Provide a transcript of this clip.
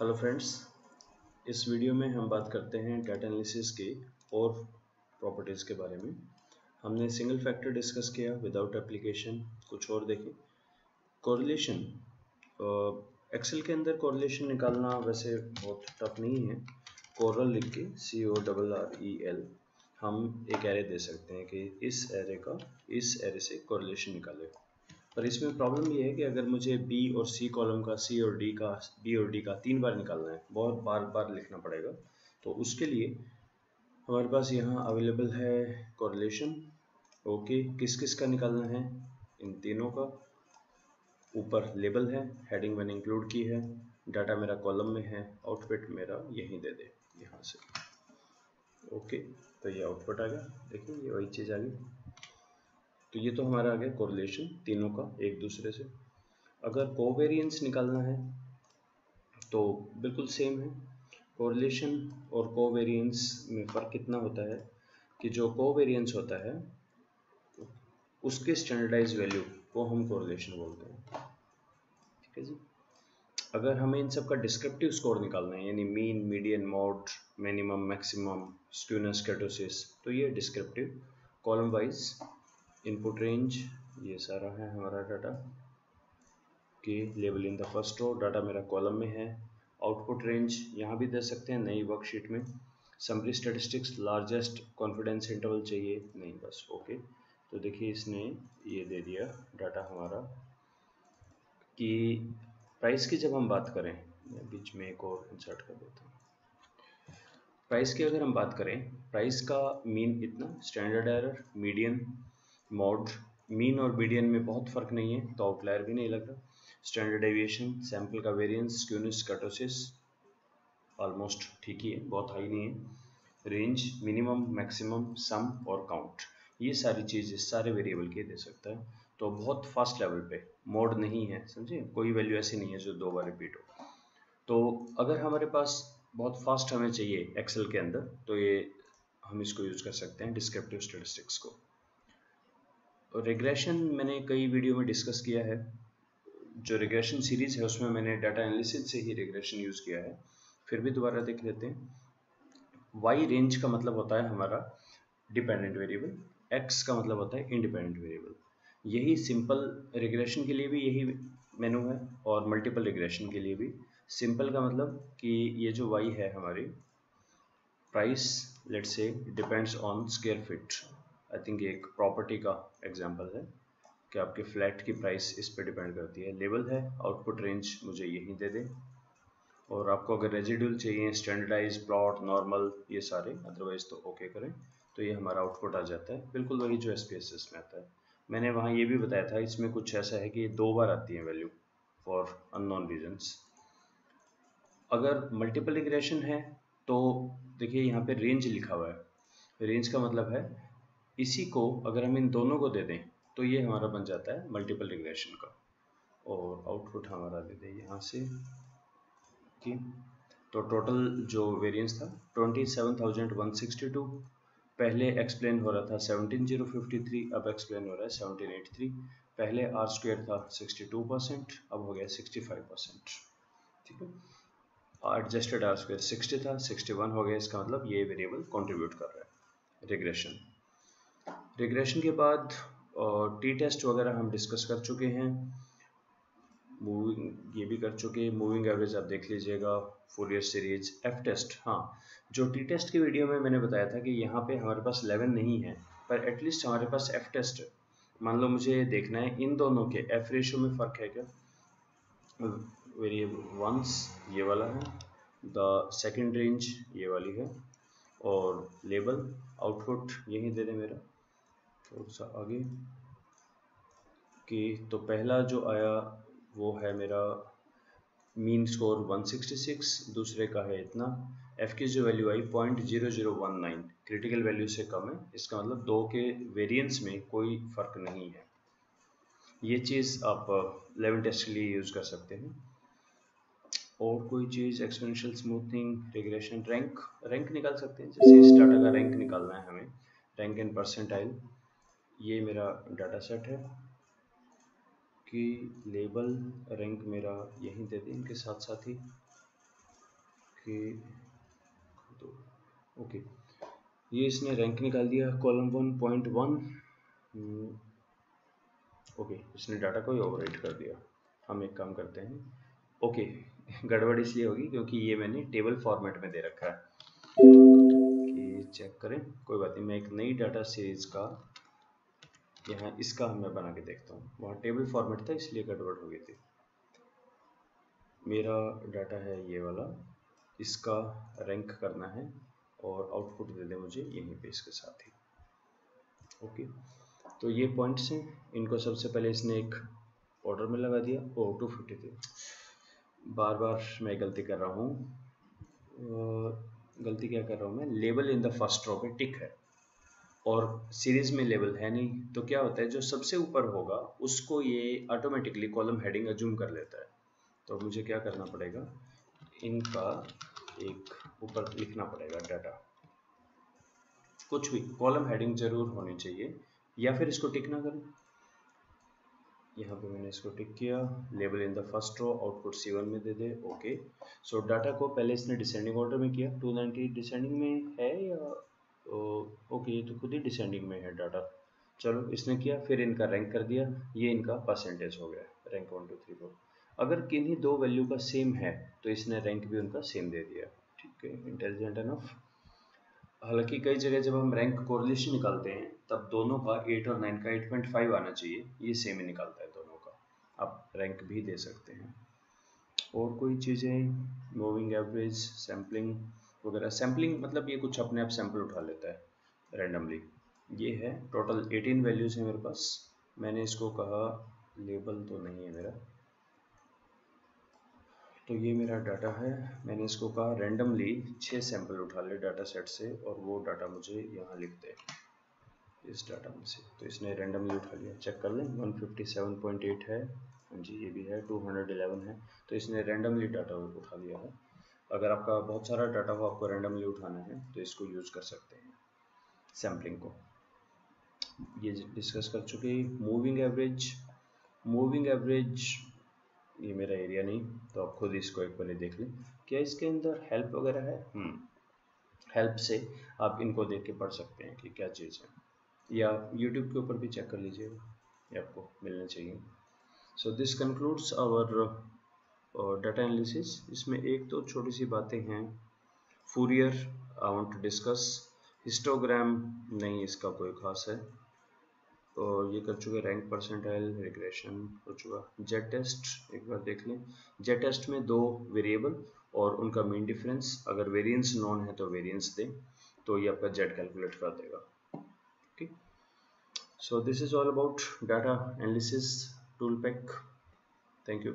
Hello friends, इस video में हम बात करते हैं डाटा एनालिसिस के और प्रॉपर्टीज़ के बारे में। हमने सिंगल फैक्टर डिस्कस किया विदाउट एप्लीकेशन, कुछ और देखें। कोरिलेशन, एक्सेल के अंदर कोरिलेशन निकालना वैसे बहुत टफ नहीं है। कोरल लिख के CORREL हम एक एरे दे सकते हैं कि इस एरे से कोरिलेशन निकाले। पर इसमें प्रॉब्लम ये है कि अगर मुझे बी और सी कॉलम का बी और डी का 3 बार निकालना है, बहुत बार बार लिखना पड़ेगा। तो उसके लिए हमारे पास यहाँ अवेलेबल है कोरिलेशन। ओके, किस किस का निकालना है? इन तीनों का। ऊपर लेबल है, हेडिंग मैंने इंक्लूड की है, डाटा मेरा कॉलम में है, आउटपुट मेरा यहीं दे दे यहाँ से। ओके, तो ये आउटपुट आ गया। देखिए ये वही चीज़ आ गई। तो ये तो हमारा आ गया कोरिलेशन तीनों का एक दूसरे से। अगर कोवेरिएंस निकालना है तो बिल्कुल सेम है। कोरिलेशन और कोवेरिएंस में फ़र्क कितना होता है कि जो कोवेरिएंस होता है उसके स्टैंडर्डाइज वैल्यू को हम कोरिलेशन बोलते हैं। ठीक है जी। अगर हमें इन सब का डिस्क्रिप्टिव स्कोर निकालना है, यानी mean, median, mode, minimum, maximum, skewness, kurtosis, तो ये descriptive. Column wise input range, ये सारा है हमारा डाटा कि label in the first row, data मेरा कॉलम में है। आउटपुट रेंज यहाँ भी दे सकते हैं नई वर्कशीट में। Summary statistics, largest confidence interval चाहिए नहीं, बस ओके। तो देखिए इसने ये दे दिया डाटा हमारा कि प्राइस की जब हम बात करें, मैं बीच में एक और इंसर्ट कर देता हूँ। प्राइस की अगर हम बात करें, प्राइस का मीन इतना, standard error, median, mode, mean और मीडियन में बहुत फ़र्क नहीं है तो आउटलायर भी नहीं लग रहा। स्टैंडर्ड डेविएशन, सैंपल का वेरिएंस, स्क्यूनेस, कर्टोसिस ऑलमोस्ट ठीक ही है, बहुत हाई नहीं है। रेंज, मिनिमम, मैक्सिमम, सम और काउंट, ये सारी चीज़ इस सारे वेरिएबल के दे सकता है। तो बहुत फास्ट लेवल पे, मोड नहीं है, समझे, कोई वैल्यू ऐसी नहीं है जो 2 बार रिपीट हो। तो अगर हमारे पास बहुत फास्ट हमें चाहिए एक्सेल के अंदर, तो ये हम इसको यूज़ कर सकते हैं, डिस्क्रिप्टिव स्टैटिस्टिक्स को। रिग्रेशन मैंने कई वीडियो में डिस्कस किया है। जो रिग्रेशन सीरीज है उसमें मैंने डाटा एनालिसिस से ही रिग्रेशन यूज़ किया है, फिर भी दोबारा देख लेते हैं। वाई रेंज का मतलब होता है हमारा डिपेंडेंट वेरिएबल, एक्स का मतलब होता है इंडिपेंडेंट वेरिएबल। यही सिंपल रिग्रेशन के लिए भी यही मेनू है और मल्टीपल रिग्रेशन के लिए भी। सिंपल का मतलब कि ये जो वाई है हमारी, price let's say depends on square feet. I think एक प्रॉपर्टी का एग्जांपल है कि आपके फ्लैट की प्राइस इस पर डिपेंड करती है। लेबल है, आउटपुट रेंज मुझे यही दे दे। और आपको अगर रेजिडुअल चाहिए, स्टैंडर्डाइज, प्लॉट, नॉर्मल, ये सारे, अदरवाइज तो ओके करें। तो ये हमारा आउटपुट आ जाता है, बिल्कुल वही जो SPSS में आता है। मैंने वहाँ ये भी बताया था, इसमें कुछ ऐसा है कि 2 बार आती है वैल्यू फॉर अननोन रीजन्स। अगर मल्टीपल रिग्रेशन है तो देखिए यहाँ पे रेंज लिखा हुआ है। रेंज का मतलब है इसी को अगर हम इन दोनों को दे दें तो ये हमारा बन जाता है मल्टीपल रिग्रेशन का। और आउटपुट हमारा दे दें यहाँ से कि तो टोटल जो वेरिएंस था 27,162, पहले एक्सप्लेन हो रहा था 17,053, अब एक्सप्लेन हो रहा है 1783। पहले आर स्क्वायर था 62%, अब हो गया 65%। ठीक है, एडजस्टेड आर स्क्वायर 60 था, 61 हो गया। इसका मतलब ये वेरिएबल कंट्रीब्यूट कर रहा है। रिग्रेशन के बाद टी टेस्ट वगैरह हम डिस्कस कर चुके हैं, मूविंग ये भी कर चुके। मूविंग एवरेज आप देख लीजिएगा, फोरियर सीरीज, एफ टेस्ट। हाँ, जो टी टेस्ट की वीडियो में मैंने बताया था कि यहाँ पे हमारे पास 11 नहीं है, पर एटलीस्ट हमारे पास एफ टेस्ट है। मान लो मुझे देखना है इन दोनों के एफ रेशियो में फ़र्क है क्या। वेरिएबल वंस ये वाला है, द सेकंड रेंज ये वाली है, और लेबल, आउटपुट यही दे दे मेरा। थोड़ा सा आगे कि तो पहला जो आया वो है मेरा मीन स्कोर 166, दूसरे का है इतना। एफ की जो वैल्यू आई 0.0019, क्रिटिकल वैल्यू से कम है, इसका मतलब 2 के वेरिएंस में कोई फ़र्क नहीं है। ये चीज़ आप लेवल टेस्ट के लिए यूज़ कर सकते हैं। और कोई चीज़, एक्सपोनेंशियल स्मूथनिंग, रिग्रेशन, रैंक निकाल सकते हैं। जैसे इस डाटा का रैंक निकालना है हमें, रैंक इन परसेंटाइल। ये मेरा डाटा सेट है कि लेबल, रैंक मेरा यहीं दे दें इनके साथ साथ ही। कि तो ओके, ये इसने रैंक निकाल दिया कॉलम 1.1। ओके, इसने डाटा को ही ओवरराइट कर दिया। हम एक काम करते हैं, ओके गड़बड़ इसलिए होगी क्योंकि ये मैंने टेबल फॉर्मेट में दे रखा है कि चेक करें। कोई बात नहीं, मैं एक नई डाटा सीरीज का यहाँ इसका मैं बना के देखता हूँ। वहाँ टेबल फॉर्मेट था इसलिए गड़बड़ हो गई थी। मेरा डाटा है ये वाला, इसका रैंक करना है और आउटपुट दे दे मुझे यहीं पे इसके साथ ही। ओके, तो ये पॉइंट्स हैं, इनको सबसे पहले इसने एक ऑर्डर में लगा दिया। ओ 253, बार बार मैं गलती कर रहा हूँ। गलती क्या कर रहा हूँ मैं, label in the first row पे टिक है और सीरीज में लेबल है नहीं, तो क्या होता है जो सबसे ऊपर होगा उसको ये ऑटोमेटिकली कॉलम हेडिंग अज्यूम कर लेता है। तो मुझे क्या करना पड़ेगा, इनका एक ऊपर लिखना पड़ेगा डाटा, कुछ भी कॉलम हेडिंग जरूर होनी चाहिए, या फिर इसको टिक ना करें। यहाँ पे मैंने इसको टिक किया, label in the first row, output C1 में दे दे। ओके, सो डाटा को पहले इसने डिसेंडिंग ऑर्डर में किया। 290 डिसेंडिंग में है या ओके, ये तो खुद ही डिसेंडिंग में है डाटा। चलो इसने किया, फिर इनका रैंक कर दिया, ये इनका परसेंटेज हो गया, रैंक 1 2 3 4। अगर किन्हीं दो वैल्यू का सेम है तो इसने रैंक भी उनका सेम दे दिया। ठीक है, इंटेलिजेंट एनफ। हालांकि कई जगह जब हम रैंक कोरिलेशन निकालते हैं तब दोनों का 8 और 9 का 8.5 आना चाहिए, ये सेम ही निकालता है दोनों का। आप रैंक भी दे सकते हैं। और कोई चीज़ें, मूविंग एवरेज, सैम्पलिंग वगैरह। सैम्पलिंग मतलब ये कुछ अपने आप सैंपल उठा लेता है रैंडमली। ये है टोटल 18 वैल्यूज़ हैं मेरे पास। मैंने इसको कहा, लेबल तो नहीं है मेरा, तो ये मेरा डाटा है। मैंने इसको कहा रैंडमली 6 सैंपल उठा ले डाटा सेट से और वो डाटा मुझे यहाँ लिख दे इस डाटा में से। तो इसने रैंडमली उठा लिया, चेक कर लें। 157.8 है, हाँ जी ये भी है। 211 है, तो इसने रैंडमली डाटा उठा लिया है। अगर आपका बहुत सारा डाटा हो, आपको रैंडमली उठाना है तो इसको यूज़ कर सकते हैं सैम्पलिंग को। ये डिस्कस कर चुके। मूविंग एवरेज, मूविंग एवरेज ये मेरा एरिया नहीं, तो आप खुद इसको एक बार देख लें। क्या इसके अंदर हेल्प वगैरह है? हेल्प से आप इनको देख के पढ़ सकते हैं कि क्या चीज़ है, या यूट्यूब के ऊपर भी चेक कर लीजिएगा, ये आपको मिलना चाहिए। So this concludes our data analysis. इसमें एक तो छोटी सी बातें हैं, Fourier I want to discuss, histogram नहीं इसका कोई खास है, और ये कर चुके। रैंक परसेंटाइल, रिग्रेशन हो चुका। जेड टेस्ट एक बार देख लें। जेड टेस्ट में दो वेरिएबल और उनका मीन डिफरेंस, अगर वेरिएंस नॉन है तो वेरिएंस दें, तो ये आपका जेड कैलकुलेट कर देगा। ठीक, so this is all about data analysis tool pack. Thank you.